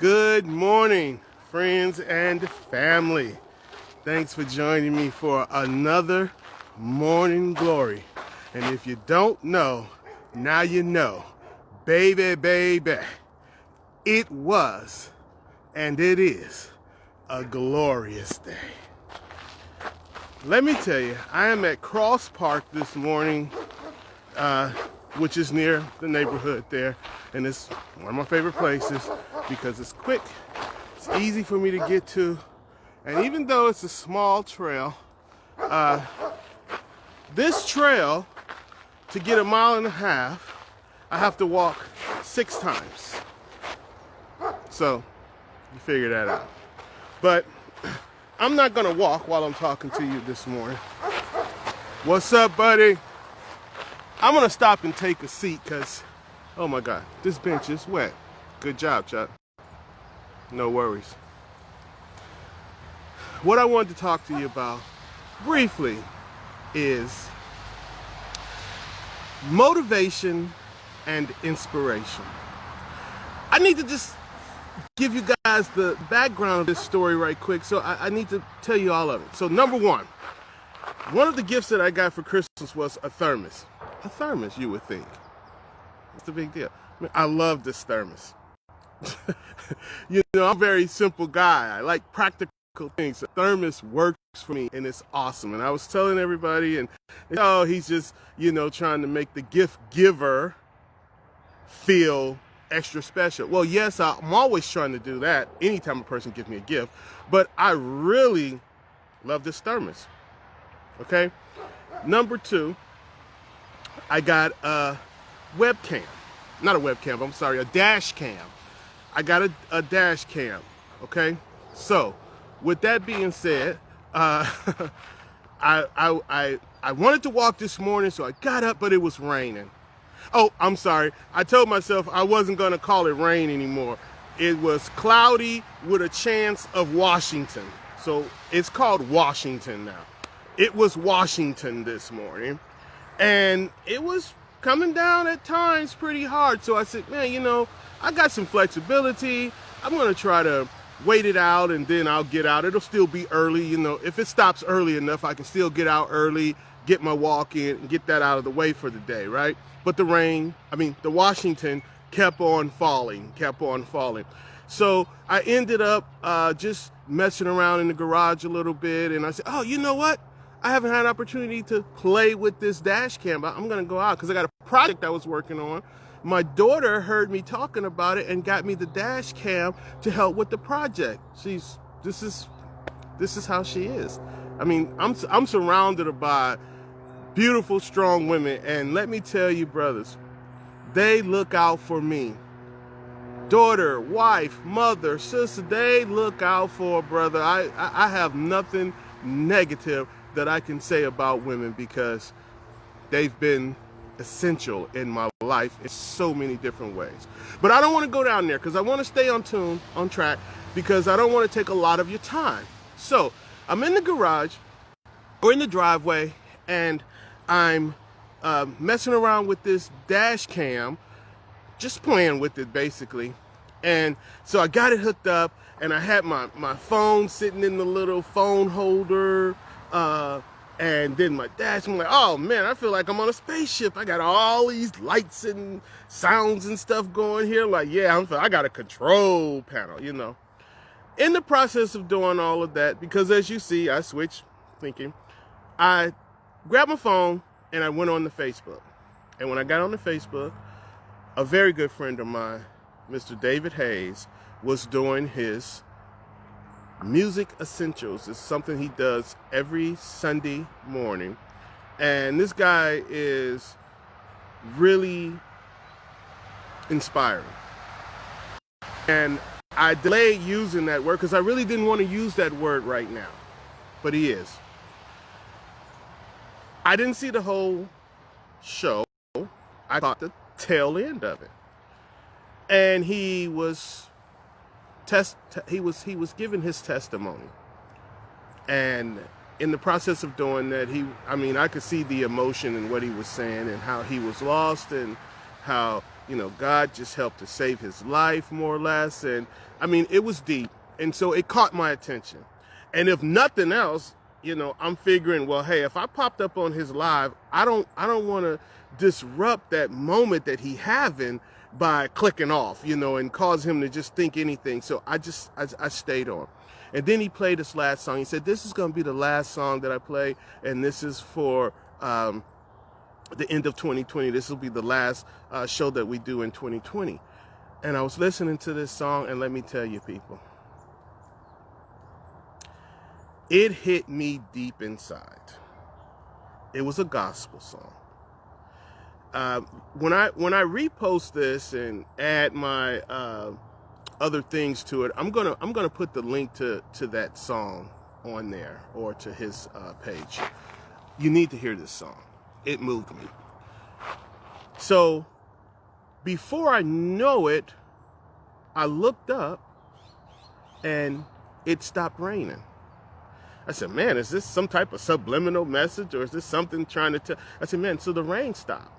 Good morning, friends and family. Thanks for joining me for another morning glory. And if you don't know, now you know. Baby, it was and it is a glorious day. Let me tell you, I am at Cross Park this morning, which is near the neighborhood there. And it's one of my favorite places because it's quick, it's easy for me to get to. And even though it's a small trail, this trail, to get 1.5 miles, I have to walk 6 times. So, you figure that out. But I'm not gonna walk while I'm talking to you this morning. What's up, buddy? I'm gonna stop and take a seat because, oh my God, this bench is wet. Good job, Chuck. No worries. What I wanted to talk to you about briefly is motivation and inspiration. I need to just give you guys the background of this story right quick, so I need to tell you all of it. So number one of the gifts that I got for Christmas was a thermos. A thermos, you would think. What's the big deal? I love this thermos. You know, I'm a very simple guy. I like practical things. A thermos works for me, and it's awesome. And I was telling everybody, and oh, he's just, trying to make the gift giver feel extra special. Well, yes, I'm always trying to do that anytime a person gives me a gift, but I really love this thermos. Okay? Number 2, I got a webcam. Not a webcam, I'm sorry, a dash cam. I got a dash cam, okay? So, with that being said, I wanted to walk this morning, so I got up, but it was raining. Oh, I'm sorry. I told myself I wasn't going to call it rain anymore. It was cloudy with a chance of Washington. So, it's called Washington now. It was Washington this morning, and it was coming down at times pretty hard. So I said, man, I got some flexibility. I'm going to try to wait it out and then I'll get out. It'll still be early. If it stops early enough, I can still get out early, get my walk in and get that out of the way for the day, right? But the Washington kept on falling. So I ended up just messing around in the garage a little bit, and I said, oh, you know what? I haven't had an opportunity to play with this dash cam. I'm going to go out because I got a project I was working on. My daughter heard me talking about it and got me the dash cam to help with the project. This is how she is. I'm surrounded by beautiful, strong women, and let me tell you, brothers, they look out for me. Daughter, wife, mother, sister, they look out for a brother. I have nothing negative that I can say about women because they've been essential in my life in so many different ways. But I don't want to go down there because I want to stay on track, because I don't want to take a lot of your time. So I'm in the garage or in the driveway, and I'm messing around with this dash cam, just playing with it basically. And so I got it hooked up, and I had my phone sitting in the little phone holder, and then my dash. I'm like, oh man, I feel like I'm on a spaceship. I got all these lights and sounds and stuff going here. Like, yeah, I got a control panel, In the process of doing all of that, because as you see, I switched thinking, I grabbed my phone and I went on to Facebook. And when I got on the Facebook, a very good friend of mine, Mr. David Hayes, was doing his Music Essentials. It's something he does every Sunday morning. And this guy is really inspiring. And I delayed using that word because I really didn't want to use that word right now. But he is. I didn't see the whole show. I caught the tail end of it. And he was giving his testimony, and in the process of doing that, I could see the emotion in what he was saying and how he was lost and how God just helped to save his life, more or less. And I mean, it was deep. And so it caught my attention. And if nothing else, I'm figuring, well, hey, if I popped up on his live, I don't want to disrupt that moment that he having by clicking off, and cause him to just think anything. So I stayed on. And then he played his last song. He said, this is going to be the last song that I play. And this is for the end of 2020. This will be the last show that we do in 2020. And I was listening to this song, and let me tell you, people, it hit me deep inside. It was a gospel song. When I repost this and add my other things to it, I'm gonna put the link to that song on there, or to his page. You need to hear this song. It moved me. So before I know it, I looked up and it stopped raining. I said, man, is this some type of subliminal message, or is this something trying to tell? I said, man, so the rain stopped.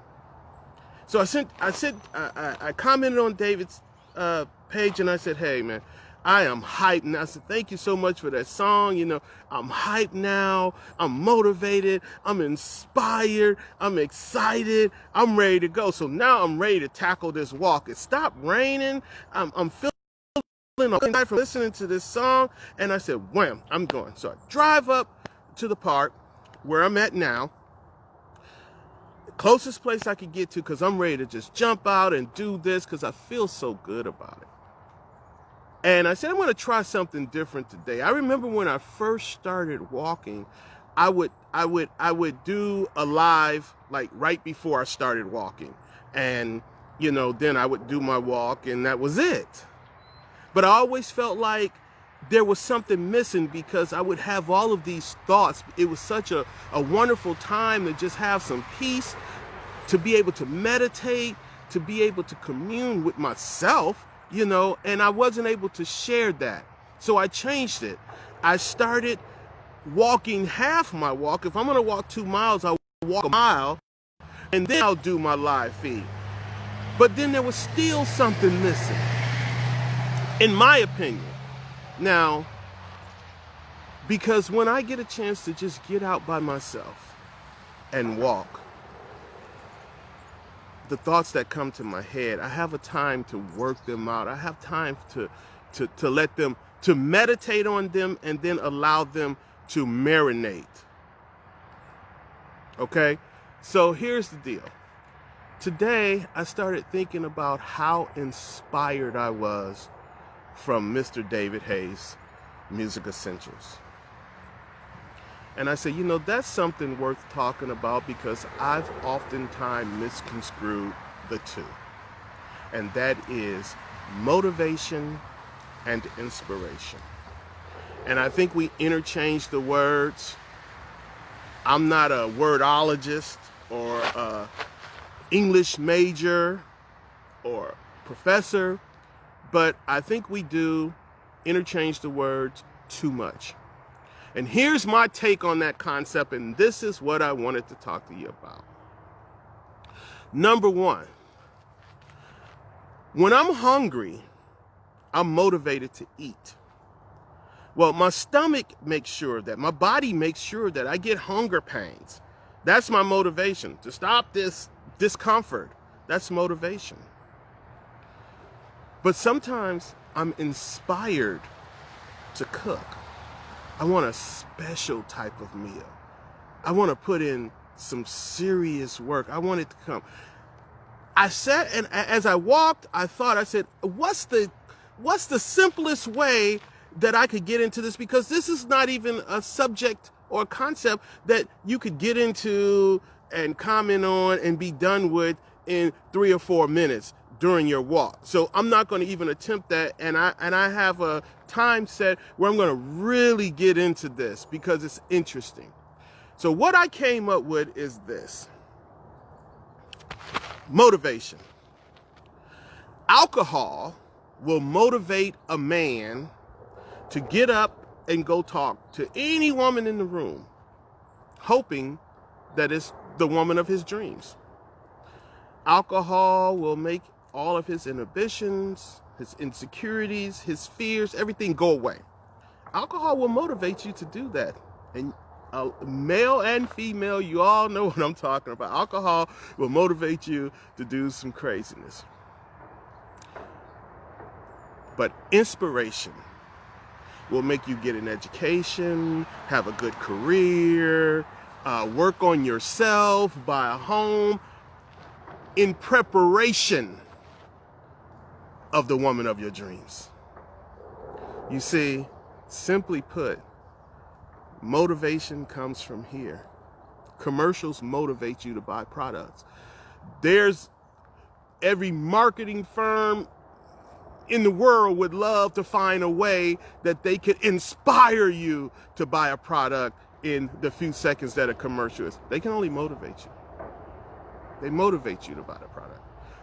So I commented on David's page, and I said, hey, man, I am hyped. And I said, thank you so much for that song. I'm hyped now. I'm motivated. I'm inspired. I'm excited. I'm ready to go. So now I'm ready to tackle this walk. It stopped raining. I'm feeling from listening to this song, and I said, wham, I'm going. So I drive up to the park where I'm at now, closest place I could get to, because I'm ready to just jump out and do this because I feel so good about it. And I said, I'm going to try something different today. I remember when I first started walking, I would do a live like right before I started walking, and then I would do my walk, and that was it. But I always felt like there was something missing, because I would have all of these thoughts. It was such a wonderful time to just have some peace, to be able to meditate, to be able to commune with myself, and I wasn't able to share that. So I changed it. I started walking half my walk. If I'm going to walk 2 miles, I'll walk a mile, and then I'll do my live feed. But then there was still something missing, in my opinion. Now, because when I get a chance to just get out by myself and walk, the thoughts that come to my head, I have a time to work them out. I have time to let them, to meditate on them, and then allow them to marinate. Okay? So here's the deal. Today, I started thinking about how inspired I was from Mr. David Hayes' Music Essentials. And I said, that's something worth talking about, because I've oftentimes misconstrued the two. And that is motivation and inspiration. And I think we interchange the words. I'm not a wordologist or a English major or professor, but I think we do interchange the words too much. And here's my take on that concept, and this is what I wanted to talk to you about. Number one, when I'm hungry, I'm motivated to eat. Well, my stomach makes sure that, my body makes sure that I get hunger pains. That's my motivation, to stop this discomfort. That's motivation. But sometimes I'm inspired to cook. I want a special type of meal. I want to put in some serious work. I want it to come. I sat, and as I walked, I said, what's the simplest way that I could get into this? Because this is not even a subject or a concept that you could get into and comment on and be done with in 3 or 4 minutes during your walk. So I'm not going to even attempt that, and I have a time set where I'm going to really get into this because it's interesting. So what I came up with is this: motivation. Alcohol will motivate a man to get up and go talk to any woman in the room, hoping that it's the woman of his dreams. Alcohol will make all of his inhibitions, his insecurities, his fears, everything go away. Alcohol will motivate you to do that. And male and female, you all know what I'm talking about. Alcohol will motivate you to do some craziness. But inspiration will make you get an education, have a good career, work on yourself, buy a home, in preparation of the woman of your dreams. You see, simply put, motivation comes from here. Commercials motivate you to buy products. There's every marketing firm in the world would love to find a way that they could inspire you to buy a product in the few seconds that a commercial is. They can only motivate you. They motivate you to buy the product.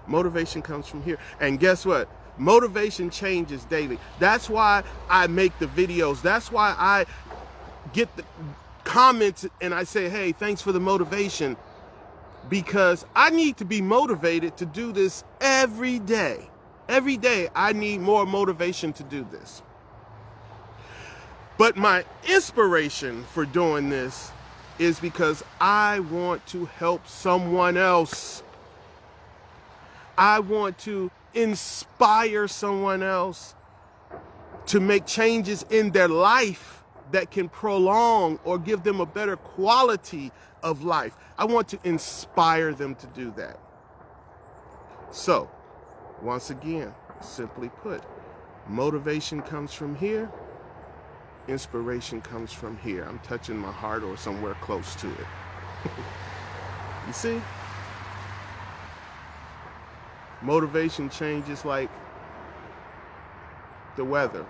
Motivation comes from here. And guess what? Motivation changes daily. That's why I make the videos. That's why I get the comments and I say, hey, thanks for the motivation, because I need to be motivated to do this every day. Every day I need more motivation to do this. But my inspiration for doing this is because I want to help someone else. I want to inspire someone else to make changes in their life that can prolong or give them a better quality of life. I want to inspire them to do that. So, once again, simply put, motivation comes from here, inspiration comes from here. I'm touching my heart or somewhere close to it. You see? Motivation changes like the weather,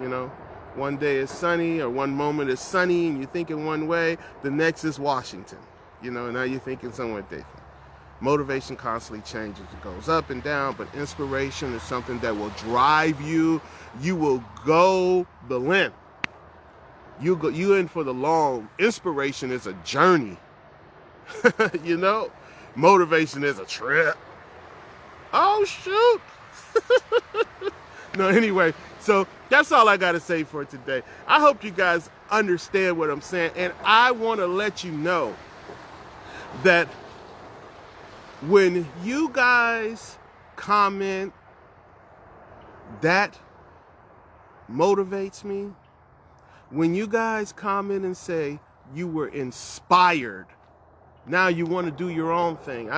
you know? One day is sunny, or one moment is sunny and you're thinking one way, the next is Washington, you know, and now you're thinking somewhere different. Motivation constantly changes. It goes up and down, but inspiration is something that will drive you. You will go the length. You in for the long. Inspiration is a journey. You know? Motivation is a trip. Oh, shoot. No, anyway, so that's all I got to say for today. I hope you guys understand what I'm saying, and I want to let you know that when you guys comment, that motivates me. When you guys comment and say you were inspired, now you want to do your own thing.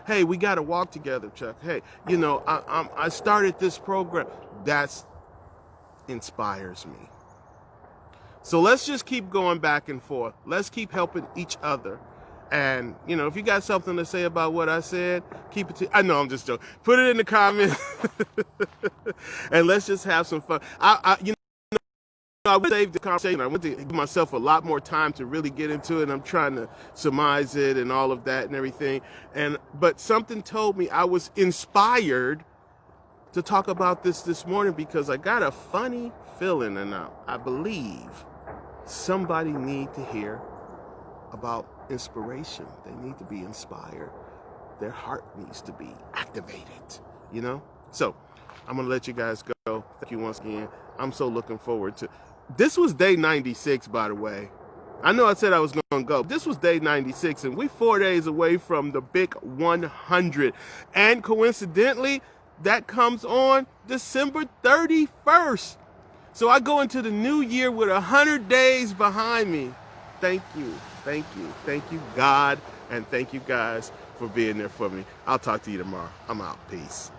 Hey, we got to walk together, Chuck. Hey, you know, I started this program. That inspires me. So let's just keep going back and forth. Let's keep helping each other. And, you know, if you got something to say about what I said, keep it to, I know I'm just joking. Put it in the comments and let's just have some fun. I would save the conversation. I want to give myself a lot more time to really get into it. I'm trying to surmise it and all of that and everything. But something told me I was inspired to talk about this morning because I got a funny feeling, and I believe somebody need to hear about inspiration. They need to be inspired. Their heart needs to be activated, you know? So I'm going to let you guys go. Thank you once again. I'm so looking forward to, this was day 96, by the way. I know I said I was going to go. This was day 96, and we're 4 days away from the big 100. And coincidentally, that comes on December 31st. So I go into the new year with 100 days behind me. Thank you, thank you, thank you, God, and thank you guys for being there for me. I'll talk to you tomorrow. I'm out. Peace.